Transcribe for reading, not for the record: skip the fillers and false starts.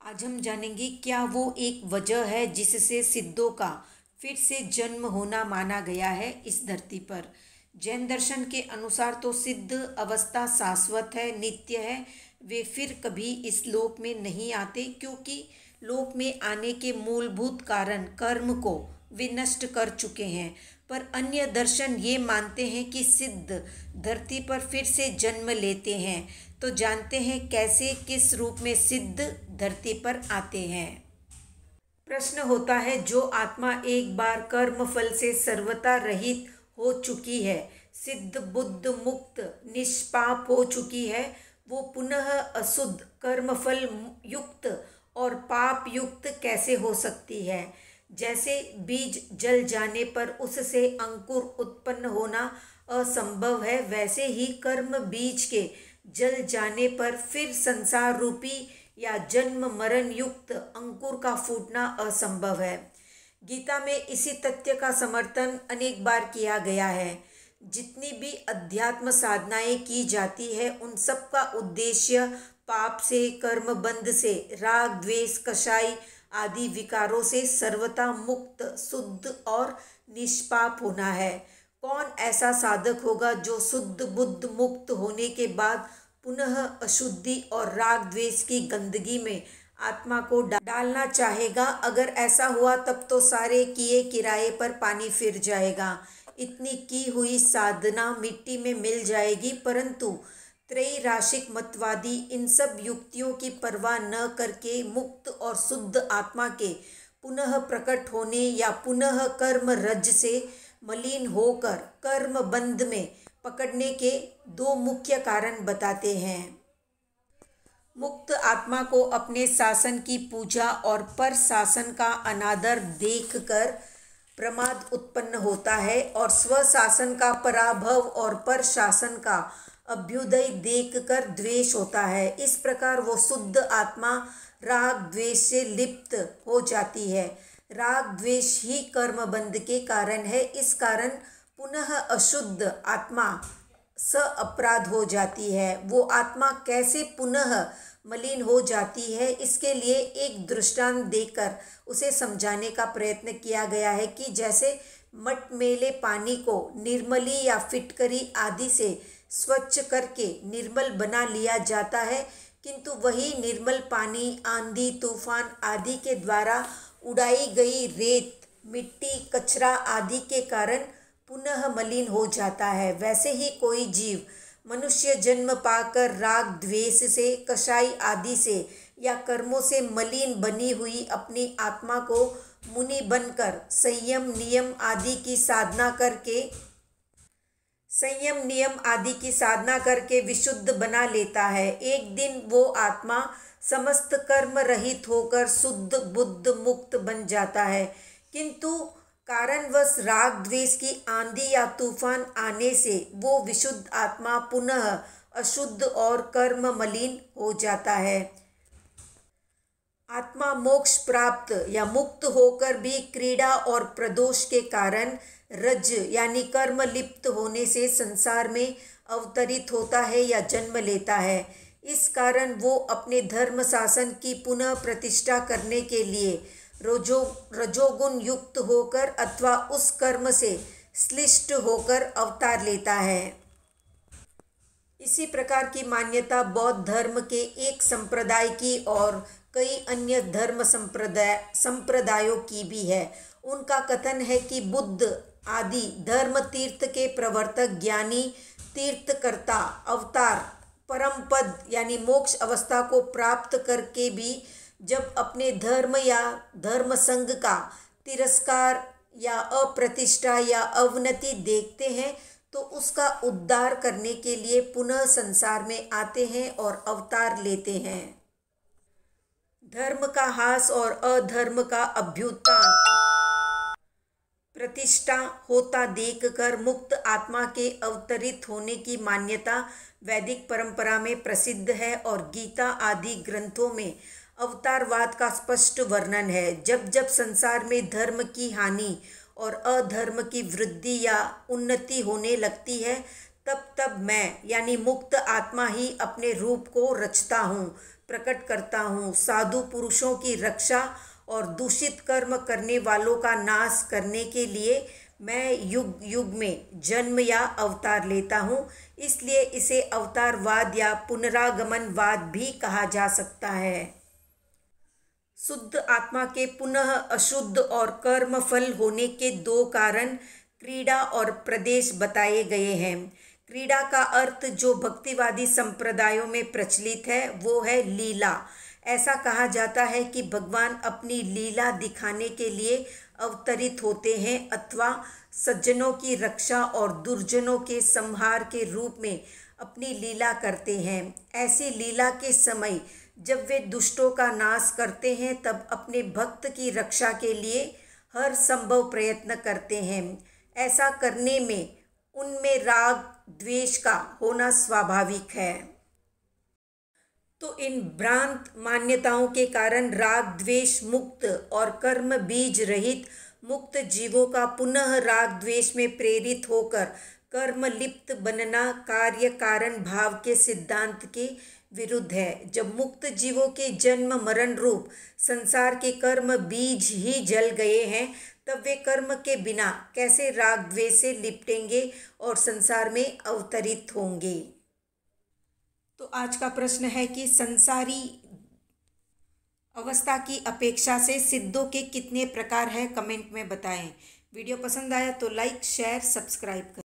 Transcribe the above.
आज हम जानेंगे क्या वो एक वजह है जिससे सिद्धों का फिर से जन्म होना माना गया है इस धरती पर। जैन दर्शन के अनुसार तो सिद्ध अवस्था शाश्वत है, नित्य है। वे फिर कभी इस लोक में नहीं आते क्योंकि लोक में आने के मूलभूत कारण कर्म को वे नष्ट कर चुके हैं। पर अन्य दर्शन ये मानते हैं कि सिद्ध धरती पर फिर से जन्म लेते हैं। तो जानते हैं कैसे, किस रूप में सिद्ध धरती पर आते हैं। प्रश्न होता है, जो आत्मा एक बार कर्म फल से सर्वथा रहित हो चुकी है, सिद्ध बुद्ध मुक्त निष्पाप हो चुकी है, वो पुनः अशुद्ध कर्मफल युक्त और पाप युक्त कैसे हो सकती है। जैसे बीज जल जाने पर उससे अंकुर उत्पन्न होना असंभव है, वैसे ही कर्म बीज के जल जाने पर फिर संसार रूपी या जन्म मरण युक्त अंकुर का फूटना असंभव है। गीता में इसी तथ्य का समर्थन अनेक बार किया गया है। जितनी भी अध्यात्म साधनाएं की जाती है उन सब का उद्देश्य पाप से, कर्म बंध से, राग द्वेष कषाय आदि विकारों से सर्वथा मुक्त, शुद्ध और निष्पाप होना है। कौन ऐसा साधक होगा जो शुद्ध बुद्ध मुक्त होने के बाद पुनः अशुद्धि और राग द्वेष की गंदगी में आत्मा को डालना चाहेगा। अगर ऐसा हुआ तब तो सारे किए किराए पर पानी फिर जाएगा। इतनी की हुई साधना मिट्टी में मिल जाएगी। परंतु त्रैराशिक मतवादी इन सब युक्तियों की परवाह न करके मुक्त और शुद्ध आत्मा के पुनः प्रकट होने या पुनः कर्म रज से मलिन होकर कर्म बंध में पकड़ने के दो मुख्य कारण बताते हैं। मुक्त आत्मा को अपने शासन की पूजा और पर शासन का अनादर देखकर प्रमाद उत्पन्न होता है और स्वशासन का पराभव और पर शासन का अभ्युदय देखकर द्वेष होता है। इस प्रकार वो शुद्ध आत्मा राग द्वेष से लिप्त हो जाती है। राग द्वेष ही कर्म बंध के कारण है। इस कारण पुनः अशुद्ध आत्मा स अपराध हो जाती है। वो आत्मा कैसे पुनः मलिन हो जाती है, इसके लिए एक दृष्टांत देकर उसे समझाने का प्रयत्न किया गया है कि जैसे मटमैले पानी को निर्मली या फिटकरी आदि से स्वच्छ करके निर्मल बना लिया जाता है, किंतु वही निर्मल पानी आंधी तूफान आदि के द्वारा उड़ाई गई रेत, मिट्टी, कचरा आदि के कारण पुनः मलिन हो जाता है। वैसे ही कोई जीव मनुष्य जन्म पाकर राग द्वेष से, कषाय आदि से या कर्मों से मलिन बनी हुई अपनी आत्मा को मुनि बनकर संयम नियम आदि की साधना करके विशुद्ध बना लेता है। एक दिन वो आत्मा समस्त कर्म रहित होकर शुद्ध बुद्ध मुक्त बन जाता है, किंतु कारणवश राग द्वेष की आंधी या तूफान आने से वो विशुद्ध आत्मा पुनः अशुद्ध और कर्म मलिन हो जाता है। आत्मा मोक्ष प्राप्त या मुक्त होकर भी क्रीड़ा और प्रदोष के कारण रज यानी कर्म लिप्त होने से संसार में अवतरित होता है या जन्म लेता है। इस कारण वो अपने धर्म शासन की पुनः प्रतिष्ठा करने के लिए रजोगुण युक्त होकर अथवा उस कर्म से श्लिष्ट होकर अवतार लेता है। इसी प्रकार की मान्यता बौद्ध धर्म के एक संप्रदाय की और कई अन्य धर्म संप्रदायों की भी है। उनका कथन है कि बुद्ध आदि धर्म तीर्थ के प्रवर्तक ज्ञानी तीर्थकर्ता अवतार परम पद यानी मोक्ष अवस्था को प्राप्त करके भी जब अपने धर्म या धर्म संघ का तिरस्कार या अप्रतिष्ठा या अवनति देखते हैं तो उसका उद्धार करने के लिए पुनः संसार में आते हैं और अवतार लेते हैं। धर्म का ह्रास और अधर्म का अभ्युत्थान प्रतिष्ठा होता देखकर मुक्त आत्मा के अवतरित होने की मान्यता वैदिक परंपरा में प्रसिद्ध है और गीता आदि ग्रंथों में अवतारवाद का स्पष्ट वर्णन है। जब जब संसार में धर्म की हानि और अधर्म की वृद्धि या उन्नति होने लगती है तब तब मैं यानी मुक्त आत्मा ही अपने रूप को रचता हूँ, प्रकट करता हूँ। साधु पुरुषों की रक्षा और दूषित कर्म करने वालों का नाश करने के लिए मैं युग युग में जन्म या अवतार लेता हूँ, इसलिए इसे अवतारवाद या पुनरागमनवाद भी कहा जा सकता है। शुद्ध आत्मा के पुनः अशुद्ध और कर्मफल होने के दो कारण क्रीड़ा और प्रदेश बताए गए हैं। क्रीड़ा का अर्थ जो भक्तिवादी संप्रदायों में प्रचलित है वो है लीला। ऐसा कहा जाता है कि भगवान अपनी लीला दिखाने के लिए अवतरित होते हैं अथवा सज्जनों की रक्षा और दुर्जनों के संहार के रूप में अपनी लीला करते हैं। ऐसी लीला के समय जब वे दुष्टों का नाश करते हैं तब अपने भक्त की रक्षा के लिए हर संभव प्रयत्न करते हैं। ऐसा करने में उनमें राग द्वेष का होना स्वाभाविक है। तो इन भ्रांत मान्यताओं के कारण राग द्वेष मुक्त और कर्म बीज रहित मुक्त जीवों का पुनः राग द्वेष में प्रेरित होकर कर्म लिप्त बनना कार्य कारण भाव के सिद्धांत के विरुद्ध है। जब मुक्त जीवों के जन्म मरण रूप संसार के कर्म बीज ही जल गए हैं तब वे कर्म के बिना कैसे राग द्वेष से लिपटेंगे और संसार में अवतरित होंगे। तो आज का प्रश्न है कि संसारी अवस्था की अपेक्षा से सिद्धों के कितने प्रकार हैं, कमेंट में बताएं। वीडियो पसंद आया तो लाइक शेयर सब्सक्राइब करें।